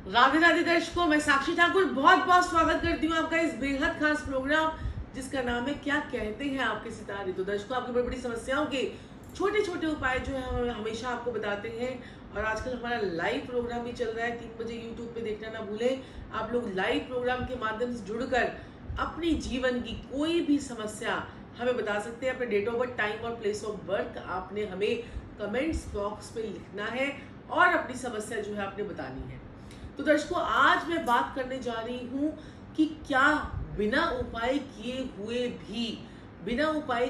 राधे राधे दर्शकों, मैं साक्षी ठाकुर बहुत बहुत स्वागत करती हूँ आपका इस बेहद खास प्रोग्राम जिसका नाम है क्या कहते हैं आपके सितारे। तो दर्शकों, आपकी बड़ी बड़ी समस्याओं के छोटे छोटे उपाय जो है हम हमेशा आपको बताते हैं। और आजकल हमारा लाइव प्रोग्राम भी चल रहा है 3 बजे यूट्यूब पे देखना ना भूलें। आप लोग लाइव प्रोग्राम के माध्यम से जुड़कर अपनी जीवन की कोई भी समस्या हमें बता सकते हैं। अपने डेट ऑफ बर्थ, टाइम और प्लेस ऑफ बर्थ आपने हमें कमेंट्स बॉक्स पे लिखना है और अपनी समस्या जो है आपने बतानी है। तो दर्शकों, आज मैं बात करने जा रही हूँ कि क्या बिना उपाय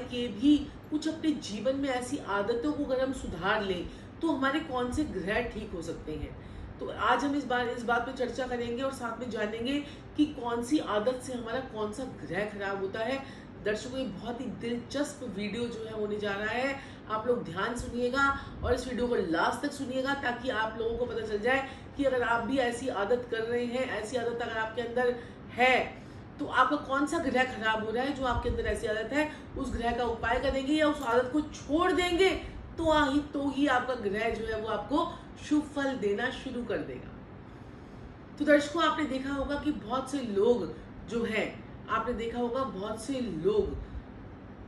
किए भी कुछ अपने जीवन में ऐसी आदतों को अगर हम सुधार लें तो हमारे कौन से ग्रह ठीक हो सकते हैं। तो आज हम इस बात पे चर्चा करेंगे और साथ में जानेंगे कि कौन सी आदत से हमारा कौन सा ग्रह खराब होता है। दर्शकों, ये बहुत ही दिलचस्प वीडियो जो है होने जा रहा है। आप लोग ध्यान सुनिएगा और इस वीडियो को लास्ट तक सुनिएगा ताकि आप लोगों को पता चल जाए कि अगर आप भी ऐसी आदत कर रहे हैं, ऐसी आदत अगर आपके अंदर है तो आपका कौन सा ग्रह खराब हो रहा है। जो आपके अंदर ऐसी आदत है उस ग्रह का उपाय करेंगे या उस आदत को छोड़ देंगे तो ही आपका ग्रह जो है वो आपको शुभ फल देना शुरू कर देगा। तो दर्शकों, आपने देखा होगा कि बहुत से लोग जो हैं, आपने देखा होगा बहुत से लोग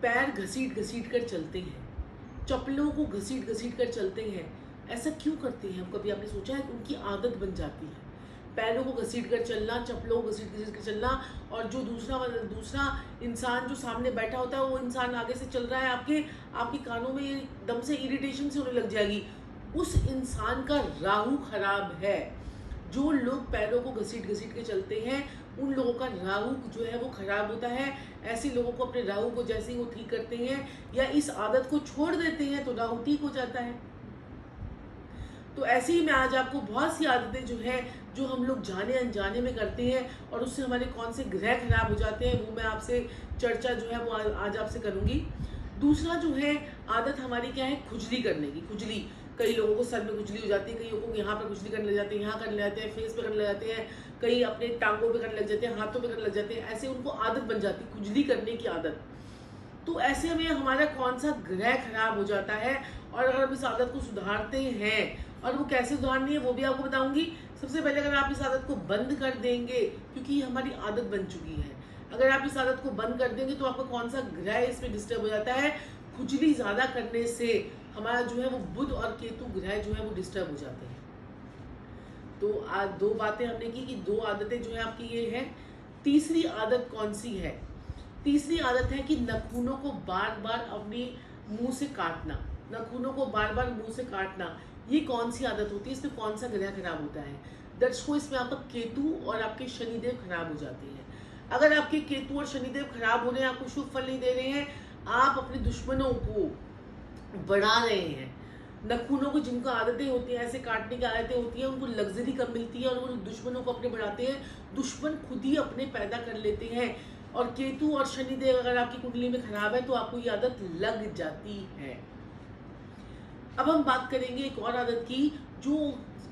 पैर घसीट घसीट कर चलते हैं, चप्पलों को घसीट घसीट कर चलते हैं। ऐसा क्यों करते हैं? कभी आपने सोचा है कि उनकी आदत बन जाती है पैरों को घसीट कर चलना, चप्पलों को घसीट घसीट कर चलना। और जो दूसरा इंसान जो सामने बैठा होता है वो इंसान आगे से चल रहा है, आपके कानों में एकदम से इरिटेशन से होने लग जाएगी। उस इंसान का राहु खराब है। जो लोग पैरों को घसीट घसीट के चलते हैं उन लोगों का राहु जो है वो खराब होता है। ऐसे लोगों को अपने राहु को जैसे ही वो ठीक करते हैं या इस आदत को छोड़ देते हैं तो राहु ठीक हो जाता है। तो ऐसे ही मैं आज आपको बहुत सी आदतें जो है जो हम लोग जाने अनजाने में करते हैं और उससे हमारे कौन से ग्रह खराब हो जाते हैं वो मैं आपसे चर्चा जो है वो आज आपसे करूंगी। दूसरा जो है आदत हमारी क्या है, खुजली करने की। खुजली, कई लोगों को सर में खुजली हो जाती है, कई लोगों को यहाँ पर खुजली करने लग जाते हैं, यहाँ करने लग जाते हैं, फेस पे करने लग जाते हैं, कई अपने टांगों पे करने लग जाते हैं, हाथों पे करने लग जाते हैं। ऐसे उनको आदत बन जाती है खुजली करने की आदत। तो ऐसे में हमारा कौन सा ग्रह खराब हो जाता है और अगर हम इस आदत को सुधारते हैं, और वो कैसे सुधारनी है वो भी आपको बताऊंगी। सबसे पहले अगर आप इस आदत को बंद कर देंगे, क्योंकि ये हमारी आदत बन चुकी है, अगर आप इस आदत को बंद कर देंगे तो आपका कौन सा ग्रह इसमें डिस्टर्ब हो जाता है। खुजली ज्यादा करने से हमारा जो है वो बुध और केतु ग्रह जो है वो डिस्टर्ब हो जाते हैं। तो आज दो बातें हमने की कि दो आदतें जो है आपकी ये है। तीसरी आदत कौन सी है? तीसरी आदत है कि नाखूनों को बार बार अपने मुंह से काटना। नाखूनों को बार बार मुंह से काटना, ये कौन सी आदत होती है? इसमें कौन सा ग्रह खराब होता है? दर्शकों, इसमें आपका केतु और आपके शनिदेव खराब हो जाते हैं। अगर आपके केतु और शनिदेव खराब हो रहे हैं, आपको शुभ फल नहीं दे रहे हैं, आप अपने दुश्मनों को बढ़ा रहे हैं। नाखूनों को जिनको आदतें होती हैं, ऐसे काटने की आदतें होती हैं, उनको लग्जरी कम मिलती है और वो दुश्मनों को अपने बढ़ाते हैं। दुश्मन खुद ही अपने पैदा कर लेते हैं। और केतु और शनिदेव अगर आपकी कुंडली में खराब है तो आपको ये आदत लग जाती है। अब हम बात करेंगे एक और आदत की जो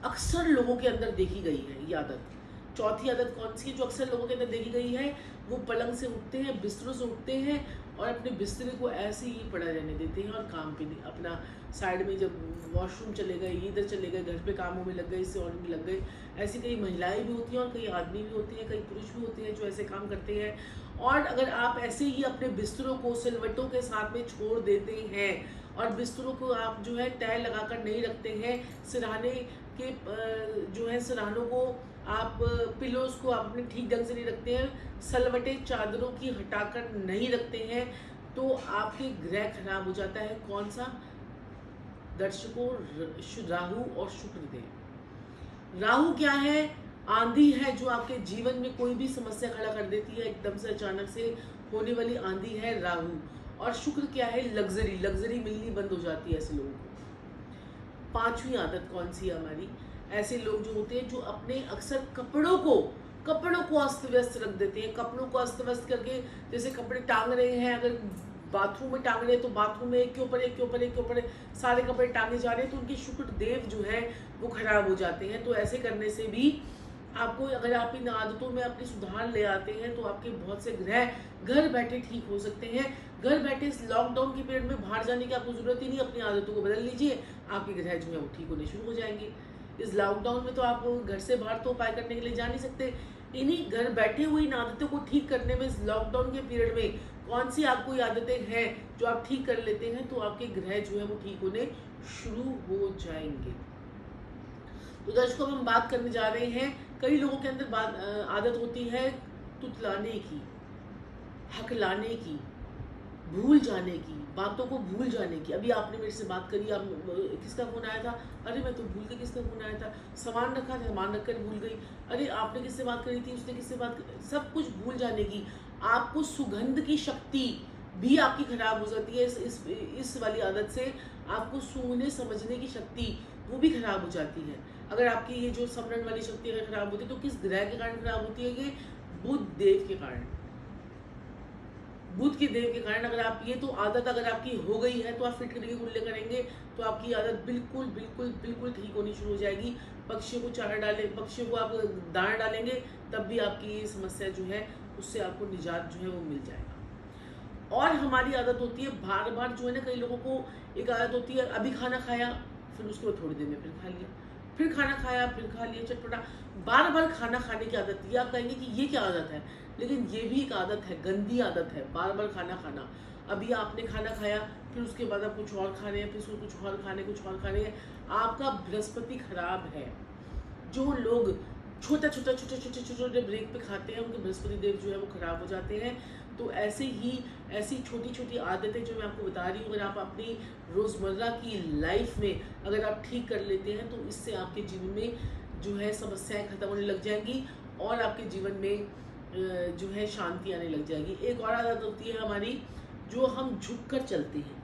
अक्सर लोगों के अंदर देखी गई है। ये आदत, चौथी आदत कौन सी है जो अक्सर लोगों के अंदर देखी गई है? वो पलंग से उठते हैं, बिस्तरों से उठते हैं और अपने बिस्तरे को ऐसे ही पड़ा रहने देते हैं और काम पे नहीं, अपना साइड में जब वॉशरूम चले गए, इधर चले गए, घर पे कामों में लग गए, इससे और भी लग गए। ऐसी कई महिलाएं भी होती हैं और कई आदमी भी होते हैं, कई पुरुष भी होते हैं जो ऐसे काम करते हैं। और अगर आप ऐसे ही अपने बिस्तरों को सिलवटों के साथ में छोड़ देते हैं और बिस्तरों को आप जो है तय लगाकर नहीं रखते हैं, सिरहाने के जो है सिरहानों को आप पिलोस को आप अपने ठीक ढंग से नहीं रखते हैं, सलवटे चादरों की हटाकर नहीं रखते हैं, तो आपके ग्रह खराब हो जाता है। कौन सा? दर्शकों, राहु और शुक्रदेव। राहु क्या है? आंधी है जो आपके जीवन में कोई भी समस्या खड़ा कर देती है, एकदम से अचानक से होने वाली आंधी है राहु। और शुक्र क्या है? लग्जरी मिलनी बंद हो जाती है ऐसे लोगों को। पांचवी आदत कौन सी है हमारी? ऐसे लोग जो होते हैं जो अपने अक्सर कपड़ों को अस्त व्यस्त रख देते हैं। कपड़ों को अस्त व्यस्त करके, जैसे कपड़े टांग रहे हैं, अगर बाथरूम में टांग रहे हैं तो बाथरूम में एक के ऊपर सारे कपड़े टांगे जा रहे हैं, तो उनके शुक्र देव जो है वो खराब हो जाते हैं। तो ऐसे करने से भी आपको, अगर आप इन आदतों में अपनी सुधार ले आते हैं तो आपके बहुत से ग्रह घर बैठे ठीक हो सकते हैं। घर बैठे इस लॉकडाउन के पीरियड में बाहर जाने की आपको जरूरत ही नहीं, अपनी आदतों को बदल लीजिए, आपके ग्रह जो है वो ठीक होने शुरू हो जाएंगे। इस लॉकडाउन में तो आप घर से बाहर तो उपाय करने के लिए जा नहीं सकते। इन्हीं घर बैठे हुई इन आदतों को ठीक करने में, इस लॉकडाउन के पीरियड में कौन सी आपको ये आदतें हैं जो आप ठीक कर लेते हैं, तो आपके ग्रह जो है वो ठीक होने शुरू हो जाएंगे। तो दर्शकों, हम बात करने जा रहे हैं, कई लोगों के अंदर आदत होती है तुतलाने की, हकलाने की, भूल जाने की, बातों को भूल जाने की। अभी आपने मेरे से बात करी, आप किसका फोन आया था, अरे मैं तो भूल गई किसका फोन आया था, सामान रखा था, सामान रखकर भूल गई, अरे आपने किससे बात करी थी, उसने किससे बात करी, सब कुछ भूल जाने की। आपको सुगंध की शक्ति भी आपकी खराब हो जाती है इस वाली आदत से। आपको सूंघने समझने की शक्ति वो भी खराब हो जाती है। अगर आपकी ये जो समरण वाली शक्ति अगर खराब होती है, तो किस ग्रह के कारण खराब होती है, ये बुध देव के कारण, बुध के देव के कारण। अगर आप ये तो आदत अगर आपकी हो गई है, तो आप फिटकरी के गुल्ले करेंगे तो आपकी आदत बिल्कुल बिल्कुल बिल्कुल ठीक होनी शुरू हो जाएगी। पक्षियों को चारा डाले, पक्षियों को आप दाना डालेंगे, तब भी आपकी ये समस्या जो है उससे आपको निजात जो है वो मिल जाएगा। और हमारी आदत होती है बार बार जो है ना, कई लोगों को एक आदत होती है, अभी खाना खाया, फिर उसके बाद थोड़ी देर में फिर खा लिया, फिर खाना खाया, फिर खा लिया, चटपटा बार बार खाना खाने की आदत। ये आप कहेंगे कि ये क्या आदत है, लेकिन ये भी एक आदत है, गंदी आदत है, बार बार खाना खाना। अभी आपने खाना खाया, फिर उसके बाद आप कुछ और खाने हैं, फिर उसको कुछ और खाने हैं। आपका बृहस्पति खराब है। जो लोग छोटे ब्रेक पे खाते हैं, उनके बृहस्पति देव जो है वो खराब हो जाते हैं। तो ऐसी छोटी छोटी आदतें जो मैं आपको बता रही हूँ, अगर आप अपनी रोज़मर्रा की लाइफ में अगर आप ठीक कर लेते हैं, तो इससे आपके जीवन में जो है समस्याएं खत्म होने लग जाएंगी और आपके जीवन में जो है शांति आने लग जाएगी। एक और आदत होती है हमारी, जो हम झुक कर चलते हैं।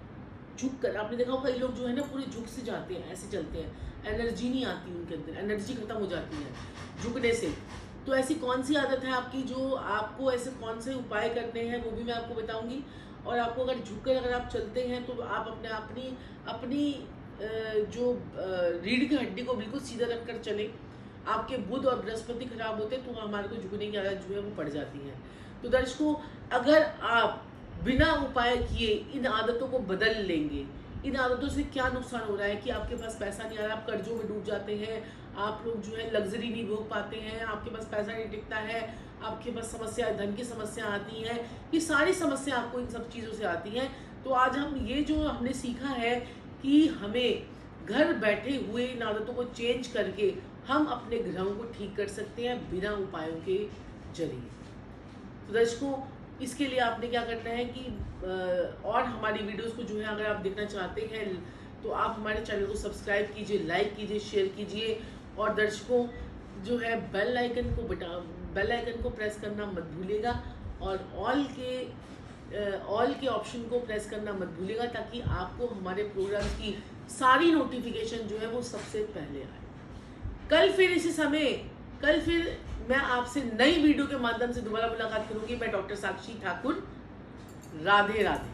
झुक कर, आपने देखा होगा कई लोग जो है ना पूरे झुक से जाते हैं, ऐसे चलते हैं, एनर्जी नहीं आती उनके अंदर, एनर्जी खत्म हो जाती है झुकने से। तो ऐसी कौन सी आदत है आपकी, जो आपको ऐसे कौन से उपाय करने हैं, वो भी मैं आपको बताऊंगी। और आपको अगर झुककर अगर आप चलते हैं, तो आप अपनी जो रीढ़ की हड्डी को बिल्कुल सीधा रखकर चले। आपके बुध और बृहस्पति खराब होते तो हमारे को झुकने की आदत जो है वो पड़ जाती है। तो दर्शकों, अगर आप बिना उपाय किए इन आदतों को बदल लेंगे, इन आदतों से क्या नुकसान हो रहा है कि आपके पास पैसा नहीं आ रहा, आप कर्जों में डूब जाते हैं, आप लोग जो है लग्जरी नहीं भोग पाते हैं, आपके पास पैसा नहीं टिकता है, आपके पास समस्या, धन की समस्या आती है, ये सारी समस्या आपको इन सब चीज़ों से आती है। तो आज हम ये जो हमने सीखा है कि हमें घर बैठे हुए इन आदतों को चेंज करके हम अपने ग्रहों को ठीक कर सकते हैं बिना उपायों के जरिए। तो दर्शकों, इसके लिए आपने क्या करना है कि और हमारी वीडियोस को जो है अगर आप देखना चाहते हैं, तो आप हमारे चैनल को सब्सक्राइब कीजिए, लाइक कीजिए, शेयर कीजिए। और दर्शकों, जो है बेल आइकन को प्रेस करना मत भूलिएगा, और ऑल के ऑप्शन को प्रेस करना मत भूलिएगा, ताकि आपको हमारे प्रोग्राम की सारी नोटिफिकेशन जो है वो सबसे पहले आए। कल फिर मैं आपसे नई वीडियो के माध्यम से दोबारा मुलाकात करूंगी। मैं डॉक्टर साक्षी ठाकुर। राधे राधे।